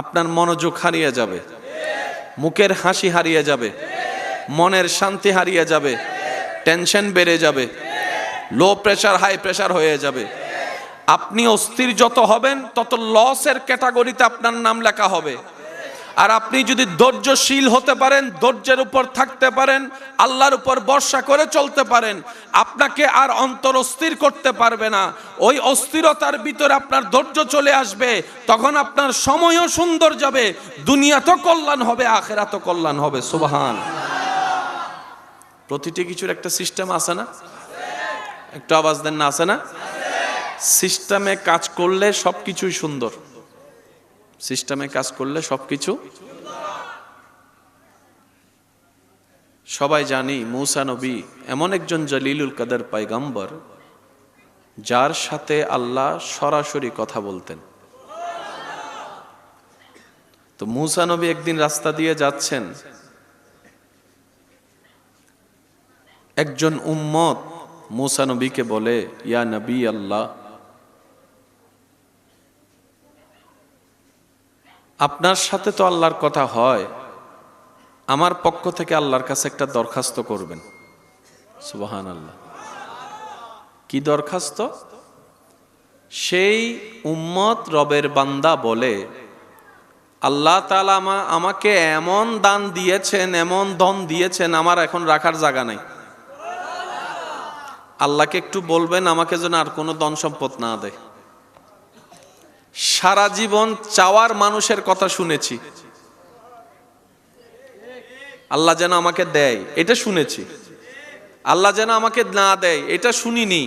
আপনার মনোযোগ হারিয়ে যাবে, মুখের হাসি হারিয়ে যাবে, মনের শান্তি হারিয়ে যাবে, টেনশন বেড়ে যাবে, লো প্রেসার হাই প্রেসার হয়ে যাবে। আপনি অস্থির যত হবেন তত লসের ক্যাটাগরিতে আপনার নাম লেখা হবে। আর আপনি যদি ধৈর্যশীল হতে পারেন, ধৈর্যের উপর থাকতে পারেন, আল্লাহর উপর ভরসা করে চলতে পারেন, আপনাকে আর অন্তর অস্থির করতে পারবে না। ওই অস্থিরতার ভিতরে আপনার ধৈর্য চলে আসবে, তখন আপনার সময়ও সুন্দর যাবে, দুনিয়াতেও কল্যাণ হবে, আখিরাতেও কল্যাণ হবে। সুবহান। প্রতিটি কিছুর একটা সিস্টেম আছে না? একটু আওয়াজ দেন না, আছে না? সিস্টেমে কাজ করলে সবকিছুই সুন্দর। সিস্টেমে কাজ করলে সবকিছু। সবাই জানি মূসা নবী এমন একজন জলিলুল কদর পয়গম্বর, যার সাথে আল্লাহ সরাসরি কথা বলতেন। তো মূসা নবী একদিন রাস্তা দিয়ে যাচ্ছেন, একজন উম্মত মূসা নবীকে বলে, ইয়া নবী আল্লাহ, আপনার সাথে তো আল্লাহর কথা হয়, আমার পক্ষ থেকে আল্লাহর কাছে একটা দরখাস্ত করবেন। সুবহানাল্লাহ। কি দরখাস্ত? সেই উম্মত রবের বান্দা বলে, আল্লাহ তাআলা আমাকে এমন দান দিয়েছেন, এমন ধন দিয়েছেন, আমার এখন রাখার জায়গা নাই। আল্লাহকে একটু বলবেন আমাকে যেন আর কোনো ধন সম্পদ না দেয়। সারা জীবন চাওয়ার মানুষের কথা শুনেছি, আল্লাহ যেন আমাকে দেয় এটা শুনেছি, আল্লাহ যেন আমাকে না দেয় এটা শুনিনি।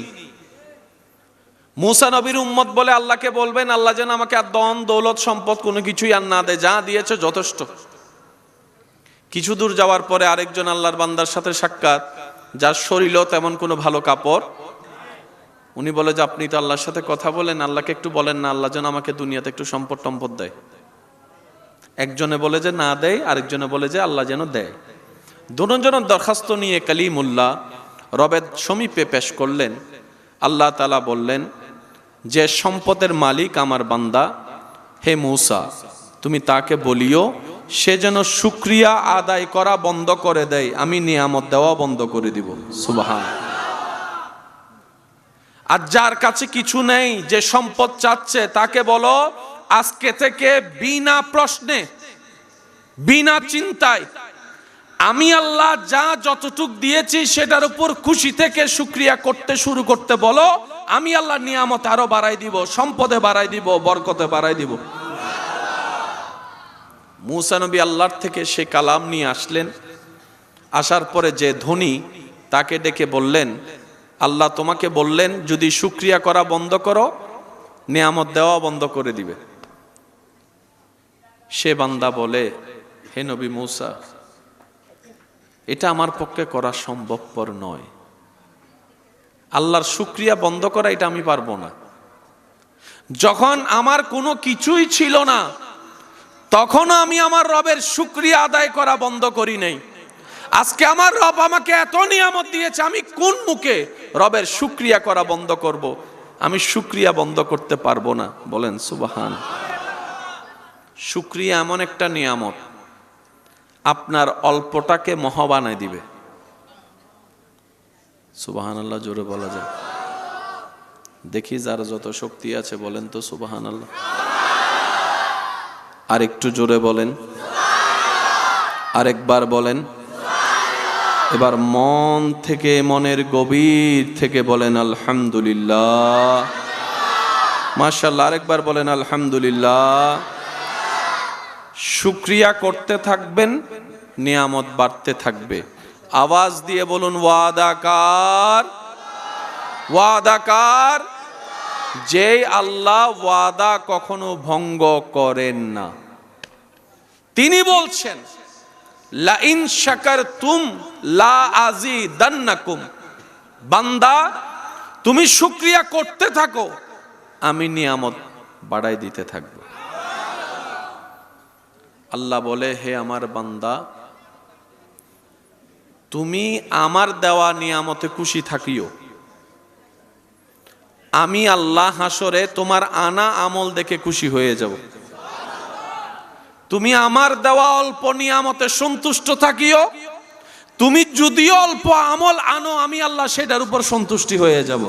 মুসা নবীর উম্মত বলে আল্লাহকে বলবেন আল্লাহ যেন আমাকে আর ধন দৌলত সম্পদ কোনো কিছুই আর না দেয়, যা দিয়েছে যথেষ্ট। কিছু দূর যাওয়ার পরে আরেকজন আল্লাহর বান্দার সাথে সাক্ষাৎ, যার শরীরও তেমন কোনো ভালো কাপড়। উনি বলে যে আপনি তো আল্লাহর সাথে কথা বলেন, আল্লাহকে একটু বলেন না আল্লাহ যেন আমাকে দুনিয়াতে একটু সম্পদ টম্পদ দেয়। একজনে বলে যে না দেয়, আরেকজনে বলে যে আল্লাহ যেন দেয়। দুজনের দরখাস্ত নিয়ে কালিমুল্লাহ রবের সমীপে পেশ করলেন। আল্লাহ তাআলা বললেন যে সম্পদের মালিক আমার বান্দা, হে মূসা তুমি তাকে বলিও সে যেন শুকরিয়া আদায় করা বন্ধ করে দেয়, আমি নিয়ামত দেওয়া বন্ধ করে দিব। সুবহান। আর যার কাছে কিছু নেই, যে সম্পদ চাচ্ছে, তাকে বলো আজকে থেকে বিনা প্রশ্নে বিনা চিন্তায় আমি আল্লাহ যা যতটুক দিয়েছি সেটার উপর খুশি থেকে শুকরিয়া করতে শুরু করতে বলো। আমি আল্লাহ নিয়ামত আরো বাড়াই দিব, সম্পদে বাড়াই দিব, বরকতে বাড়াই দিব। মূসা নবী আল্লাহর থেকে সে কালাম নিয়ে আসলেন। আসার পরে যে ধনী তাকে ডেকে বললেন আল্লাহ তোমাকে বললেন যদি শুকরিয়া করা বন্ধ করো নিয়ামত দেওয়া বন্ধ করে দিবে। সে বান্দা বলে হে নবী মূসা এটা আমার পক্ষে করা সম্ভবপর নয়, আল্লাহর শুকরিয়া বন্ধ করা এটা আমি পারবো না। যখন আমার কোনো কিছুই ছিল না তখন আমি আমার রবের শুকরিয়া আদায় করা বন্ধ করি নাই। আজকে আমার রব আমাকে এত নিয়ামত দিয়েছে, আমি কোন মুখে রবের শুকরিয়া করা বন্ধ করব? আমি শুকরিয়া বন্ধ করতে পারবো না। বলেন সুবহান। শুকরিয়া এমন একটা নিয়ামত আপনার অল্পটাকে মহা বানায় দিবে। সুবহানাল্লাহ জোরে বলা যায়। দেখি যার যত শক্তি আছে বলেন তো সুবহানাল্লাহ। আর একটু জোরে বলেন, আরেকবার বলেন। এবার মন থেকে, মনের গভীর থেকে বলেন আলহামদুলিল্লাহ। মাশাআল্লাহ। আরেকবার বলেন আলহামদুলিল্লাহ। শুকরিয়া করতে থাকবেন, নিয়ামত বাড়তে থাকবে। আওয়াজ দিয়ে বলুন ওয়াদাকার, ওয়াদাকার। যেই আল্লাহ ওয়াদা কখনো ভঙ্গ করেন না। তিনি বলছেন লা ইন শাকারতুম লা আযীদান্নাকুম। বান্দা তুমি শুকরিয়া করতে থাকো, আমি নিয়ামত বাড়াই দিতে থাকব। আল্লাহ বলে হে আমার বান্দা তুমি আমার দেওয়া নিয়ামতে খুশি থাকিও, আমি আল্লাহ হাসরে তোমার আনা আমল দেখে খুশি হয়ে যাব। তুমি আমার দেওয়া অল্প নিয়ামতে সন্তুষ্ট থাকিও, তুমি যদিও অল্প আমল আনো আমি আল্লাহ সেটার উপর সন্তুষ্টি হয়ে যাব।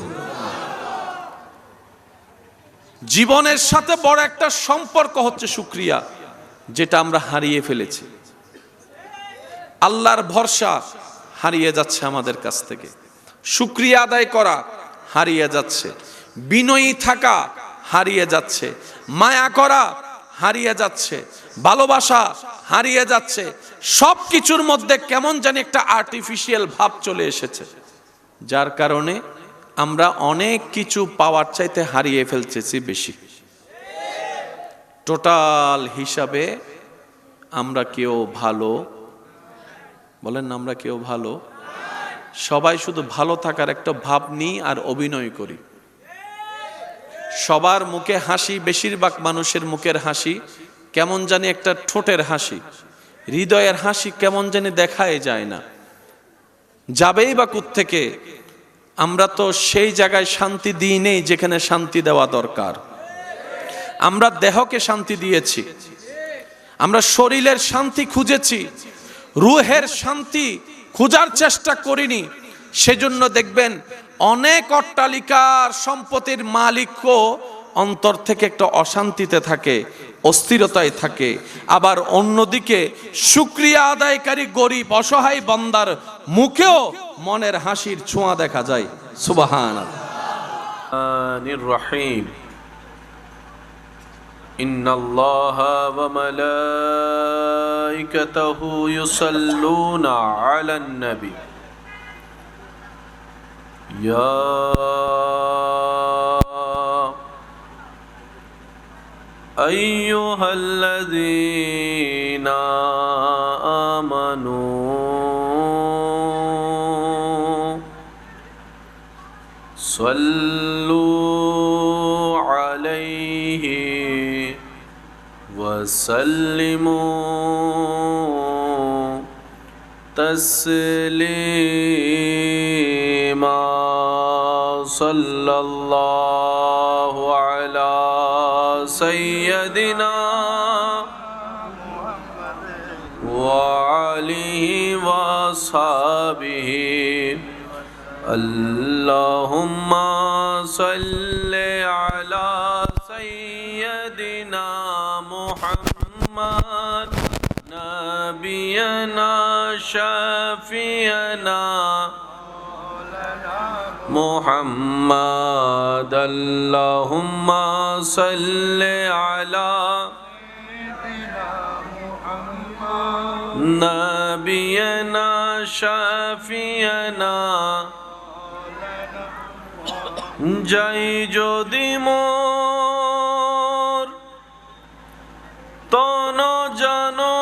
জীবনের সাথে বড় একটা সম্পর্ক হচ্ছে শুকরিয়া, যেটা আমরা হারিয়ে ফেলেছি। আল্লাহর ভরসা হারিয়ে যাচ্ছে আমাদের কাছ থেকে, শুকরিয়া আদায় করা হারিয়ে যাচ্ছে, বিনয়ী থাকা হারিয়ে যাচ্ছে, মায়া করা হারিয়ে যাচ্ছে, ভালোবাসা হারিয়ে যাচ্ছে। সব কিছুর মধ্যে কেমন জানি একটা আর্টিফিশিয়াল ভাব চলে এসেছে, যার কারণে আমরা অনেক কিছু পাওয়ার চাইতে হারিয়ে ফেলতেছি বেশি। টোটাল হিসাবে আমরা কেউ ভালো, বলেন না আমরা কেউ ভালো, সবাই শুধু ভালো থাকার একটা ভাব নিই আর অভিনয় করি। সবার মুখে হাসি, বেশিরভাগ মানুষের মুখের হাসি কেমন জানি একটা ঠোঁটের হাসি, হৃদয়ের হাসি কেমন জানি দেখাই যায় না। যাবেই বা কোত্থেকে? আমরা তো সেই জায়গায় শান্তি দিই নেই যেখানে শান্তি দেওয়া দরকার। আমরা দেহকে শান্তি দিয়েছি, আমরা শরীরের শান্তি খুঁজেছি, রুহের শান্তি খোঁজার চেষ্টা করিনি। সেজন্য দেখবেন অনেক অট্টালিকার সম্পত্তির মালিকও অন্তর থেকে একটা অশান্তিতে থাকে, অস্থিরতায় থাকে। আবার অন্যদিকে শুকরিয়া আদায়কারী গরিব অসহায় বান্দার মুখেও মনের হাসির ছোঁয়া দেখা যায়। সুবহানাল্লাহ। রহিম ইন্নাল্লাহা ওয়া মালাইকাতাহু ইউসাল্লুনা আলান নবী ইয়া আইয়ুহাল্লাযীনা আমানু সাল্লু আলাইহি ওয়া সাল্লিমু তাসলিমা সাল্লাল্লাহু আলা সাইয়্যিদিনা ওয়া আলিহি ওয়া সাহবিহি আল্লাহুম্মা সাল্লি আলা সাইয়্যিদিনা মুহাম্মাদ নাবিয়ানা শাফিয়ানা মুহাম্মাদ আল্লাহুম্মা সাল্লি আলা নাবিয়ানা শাফিয়ানা যাই যদি মোর তন জানো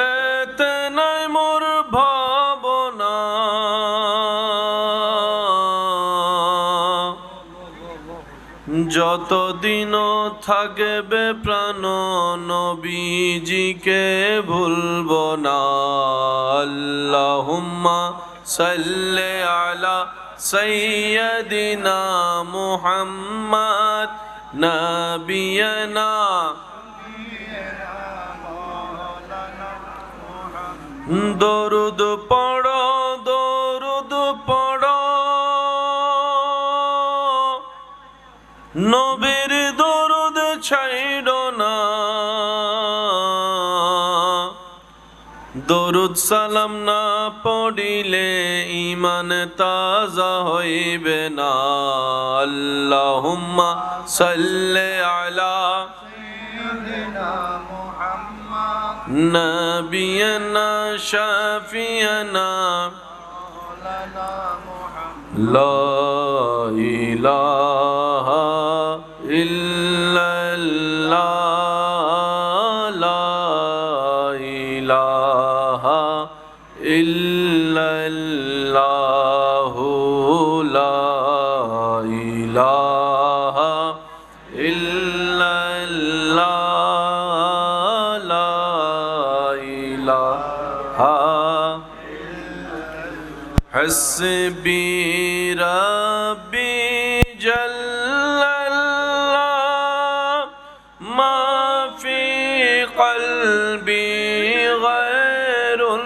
এতে নাই মোর ভাবনা যতদিন থাকবে প্রাণ নবীজিকে ভুলব না আল্লাহুম্মা সাল্লি আলা সাইয়্যিদিনা মুহাম্মাদ নাবিয়ানা দরুদ পড়ো দরুদ পড়ো নবীর দরুদ ছাইড়ো না দরুদ সালাম না পড়িলে ঈমান তাজা হইবে না আল্লাহুম্মা সাল্লি আলা সাইয়্যিদিনা মুহাম্মাদ নাবিয়ানা শাফিয়ানা মাওলানা মুহাম্মাদ লা ইলাহা ইল্লাল্লাহ লা ইলাহা ইল্লাল্লাহু লা ইলাহা ইল্লাল্লাহ লা ইলাহা হাসবি রাব্বি জাল্লাল্লাহ মা ফি কলবি গায়রুল্লাহ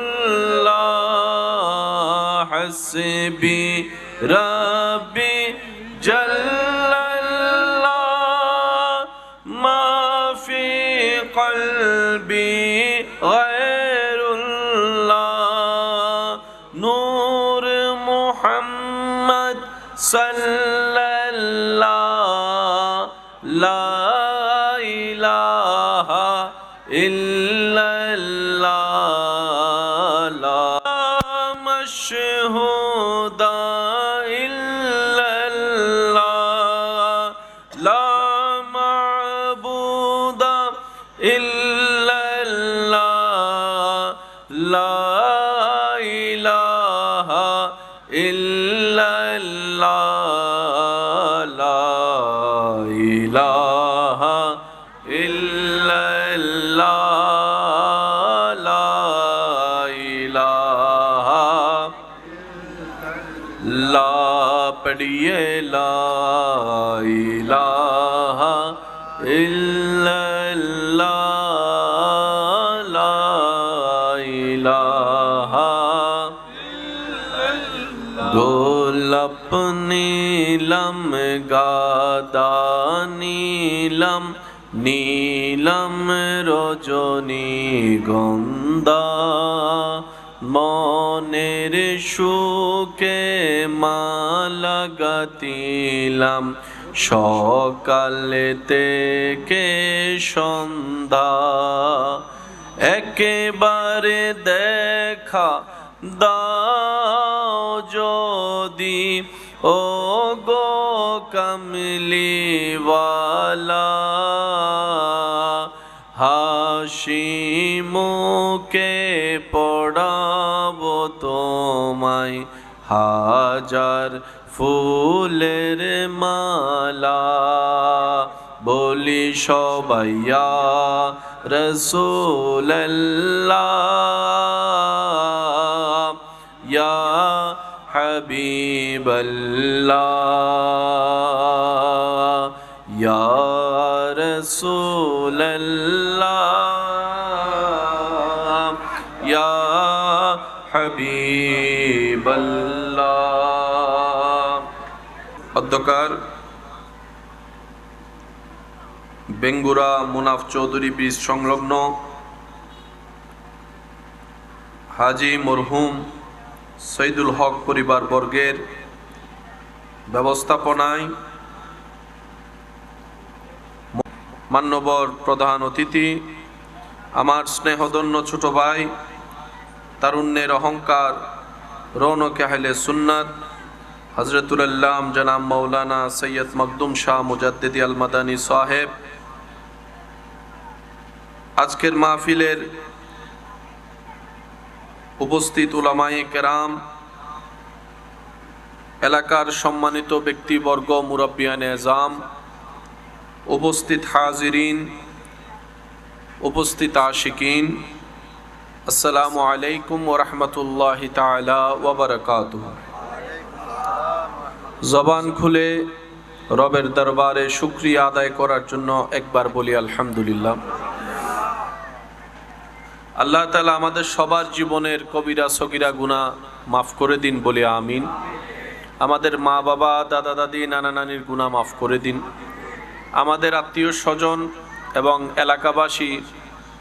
হাসবি রাব্বি জাল্লাল্লাহ মা ফি কলবি গায়রুল্লাহ নূর মুহাম্মদ সাল্লাল্লাহ লা ইলাহা ইল্লাল্লাহ লা মাশহুদা ইল্লাল্লাহ লা মা'বুদা ইল্লাল্লাহ লা ইলাহা ইল্লাল্লাহ লা ইলাহা ইল্লাল্লাহ লা ইলাহা লা পড়িয়ে লা ইলাহা ইল্লাল্লাহ গাদা নীলম নীলম রজনী গন্ধা মনের সুকে মালা গাতিলাম সকাল থেকে সন্ধ্যা একেবারে দেখা দাও যদি ও গো কমলিওয়ালা হাসি মুখে পড়াবো তোমায় হাজার ফুলের মালা বলি সবাই ইয়া রাসূলুল্লাহ ইয়া হাবিবাল্লাহ ইয়া রাসূলুল্লাহ ইয়া হাবিবাল্লাহ। অধ্যকার বেঙ্গুরা মুনাফ চৌধুরী ব্রিজ সংলগ্ন হাজী মরহুম সৈদুল হক পরিবার বর্গের ব্যবস্থাপনায় মান্যবর প্রধান অতিথি আমার স্নেহধন্য ছোট ভাই তারুণ্যের অহংকার রৌনক আহলে সুন্নাত হযরতুল আল্লাম জনাব মাওলানা সৈয়দ মখদুম শাহ মুজাদ্দিদি আল মাদানী সাহেব, আজকের মাহফিলের উপস্থিত উলামায়ে কেরাম, এলাকার সম্মানিত ব্যক্তিবর্গ, মুরব্বিয়ানে আযম, উপস্থিত হাজিরিন, উপস্থিত আশিকিন, আসসালামু আলাইকুম ওয়া রাহমাতুল্লাহি তাআলা ওয়া বারাকাতুহু। জবান খুলে রবের দরবারে শুকরিয়া আদায় করার জন্য একবার বলি আলহামদুলিল্লাহ। আল্লাহ তাআলা আমাদের সবার জীবনের কবিরা সগীরা গুনাহ মাফ করে দিন বলি আমিন। আমাদের মা বাবা, দাদা দাদি, নানা নানির গুনাহ মাফ করে দিন। আমাদের আত্মীয় স্বজন এবং এলাকাবাসী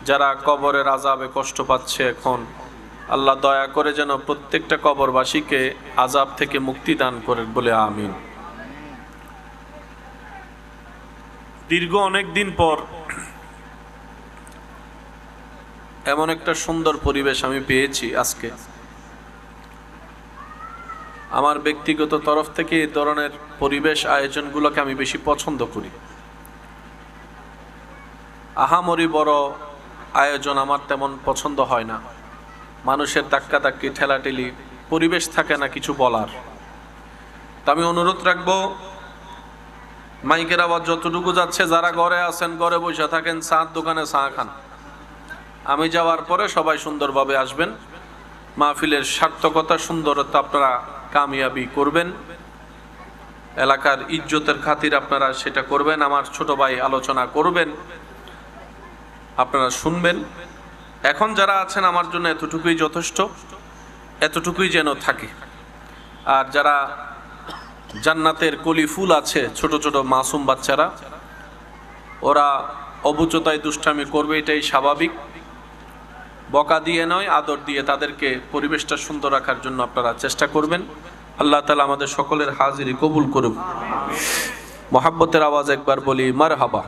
যারা কবরের আযাবে কষ্ট পাচ্ছে এখন, আল্লাহ দয়া করে যেন প্রত্যেকটা কবরবাসীকে আযাব থেকে মুক্তি দান করেন বলে আমিন। দীর্ঘ অনেক দিন পর এমন একটা সুন্দর পরিবেশ আমি পেয়েছি আজকে। আমার ব্যক্তিগত তরফ থেকে এই ধরনের পরিবেশ আয়োজনগুলোকে আমি বেশি পছন্দ করি। আহামরি বড় আয়োজন আমার তেমন পছন্দ হয় না। মানুষের ধাক্কাধাক্কি, ঠেলাঠেলি, পরিবেশ থাকে না কিছু বলার। তা আমি অনুরোধ রাখবো, মাইকের আওয়াজ যতটুকু যাচ্ছে, যারা ঘরে আছেন ঘরে বসে থাকেন, চার দোকানে চা খান। আমি যাওয়ার পরে সবাই সুন্দরভাবে আসবেন। মাহফিলের সার্থকতা, সুন্দরতা আপনারা কামিয়াবি করবেন। এলাকার ইজ্জতের খাতির আপনারা সেটা করবেন। আমার ছোট ভাই আলোচনা করবেন, আপনারা শুনবেন। এখন যারা আছেন আমার জন্য এতটুকুই যথেষ্ট, এতটুকুই যেন থাকে। আর যারা জান্নাতের কলি ফুল আছে, ছোট ছোট মাসুম বাচ্চারা, ওরা অবুচতায় দুষ্টামি করবে, এটাই স্বাভাবিক। বকা দিয়ে নয়, আদর দিয়ে তাদেরকে পরিবেশটা সুন্দর রাখার জন্য আপনারা চেষ্টা করবেন। আল্লাহ তাআলা আমাদের সকলের হাজিরি কবুল করুন। মোহাব্বতের আওয়াজ একবার বলি মারহাবা।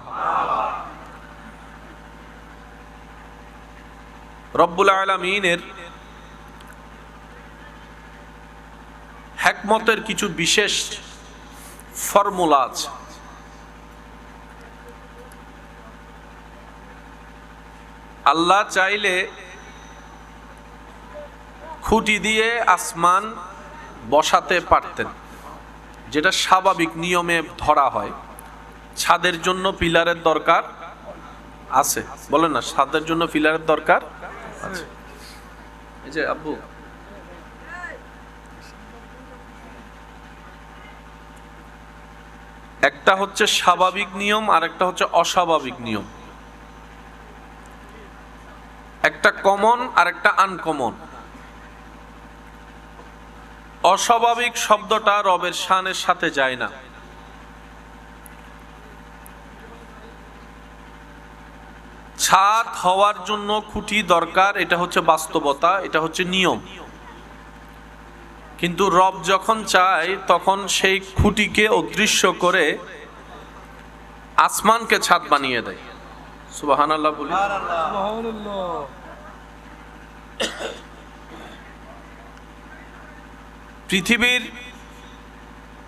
রব্বুল আলামিনের হিকমতের কিছু বিশেষ ফর্মুলা আছে। আল্লাহ চাইলে খুঁটি দিয়ে আসমান বসাতে পারতেন, যেটা স্বাভাবিক নিয়মে ধরা হয়। ছাদের জন্য পিলারের দরকার আছে, বলেন না? ছাদের জন্য পিলারের দরকার আছে। এই যে আব্বু, একটা হচ্ছে স্বাভাবিক নিয়ম আর একটা হচ্ছে অস্বাভাবিক নিয়ম। একটা কমন আর একটা আনকমন। অস্বাভাবিক শব্দটা রবের শানের সাথে যায় না। ছাদ হওয়ার জন্য খুঁটি দরকার, এটা হচ্ছে বাস্তবতা, এটা হচ্ছে নিয়ম। কিন্তু রব যখন চায় তখন সেই খুঁটিকে অদৃশ্য করে আসমানকে ছাদ বানিয়ে দেয়। সুবহানাল্লাহ বলি। পৃথিবীর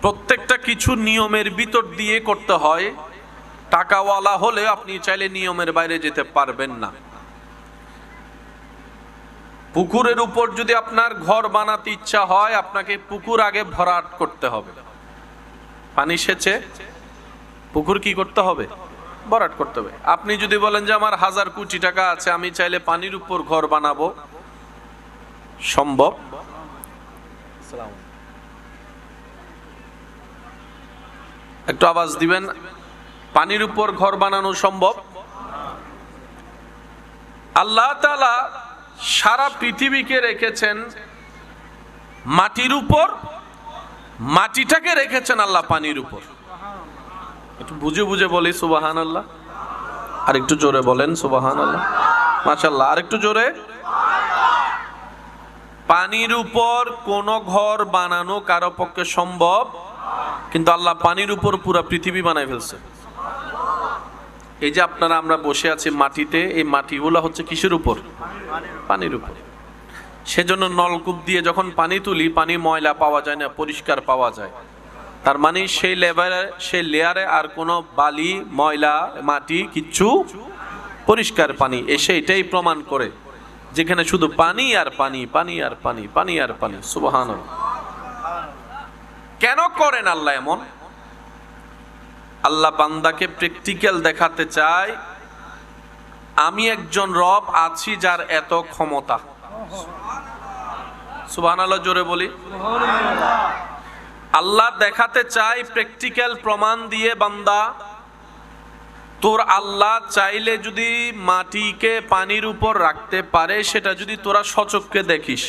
প্রত্যেকটা কিছু নিয়মের ভিতর দিয়ে করতে হয়। টাকাওয়ালা হলে আপনি চাইলে নিয়মের বাইরে যেতে পারবেন না। পুকুরের উপর যদি আপনার ঘর বানাতে ইচ্ছা হয়, আপনাকে পুকুর আগে ভরাট করতে হবে। পানি সেচে পুকুর কি করতে হবে? ভরাট করতে হবে। আপনি যদি বলেন যে আমার 1000 কোটি টাকা আছে, আমি চাইলে পানির উপর ঘর বানাবো, সম্ভব? একটু আওয়াজ দিবেন। পানির উপর ঘর বানানো সম্ভব? আল্লাহ তাআলা সারা পৃথিবীকে রেখেছেন মাটির উপর, মাটিটাকে রেখেছেন আল্লাহ পানির উপর। একটু বুঝে বুঝে বলি সুবহানাল্লাহ। আর একটু জোরে বলেন সুবহানাল্লাহ, মাশাআল্লাহ। আর একটু জোরে। পানির উপর কোন ঘর বানানো কারো পক্ষে সম্ভব, কিন্তু আল্লাহ পানির উপর পুরো পৃথিবী বানায় ফেলছে। এই যে আপনারা আমরা বসে আছি মাটিতে, এই মাটিগুলো হচ্ছে কিসের উপর? পানির উপর। সেজন্য নলকূপ দিয়ে যখন পানি তুলি, পানি ময়লা পাওয়া যায় না, পরিষ্কার পাওয়া যায়। তার মানে সেই লেয়ারে আর কোনো বালি, ময়লা, মাটি কিচ্ছু, পরিষ্কার পানি এসে এটাই প্রমাণ করে যেখানে শুধু পানি আর পানি, পানি আর পানি, পানি আর পানি। সুবহানাল্লাহ। কেন করেন আল্লাহ এমন? আল্লাহ বান্দাকে প্র্যাকটিক্যাল দেখাতে চায়, আমি একজন রব আছি যার এত ক্ষমতা। সুবহানাল্লাহ, জোরে বলি। আল্লাহ দেখাতে চায় প্র্যাকটিক্যাল প্রমাণ দিয়ে, বান্দা তোর আল্লাহ চাইলে যদি মাটিকে পানির উপর রাখতে পারে, সেটা যদি তোরা সচক্ষে দেখিস।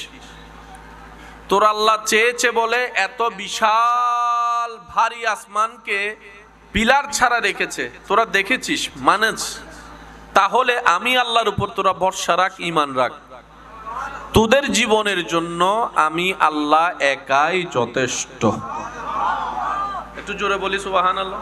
তোর আল্লাহ চেয়েছে বলে এত বিশাল ভারী আসমানকে পিলার ছাড়া রেখেছে, তোরা দেখেছিস, মানেছ। তাহলে আমি আল্লাহর উপর তোরা ভরসা রাখ, ঈমান রাখ। তোদের জীবনের জন্য আমি আল্লাহ একাই যথেষ্ট। একটু জোরে বলি সুবহানাল্লাহ।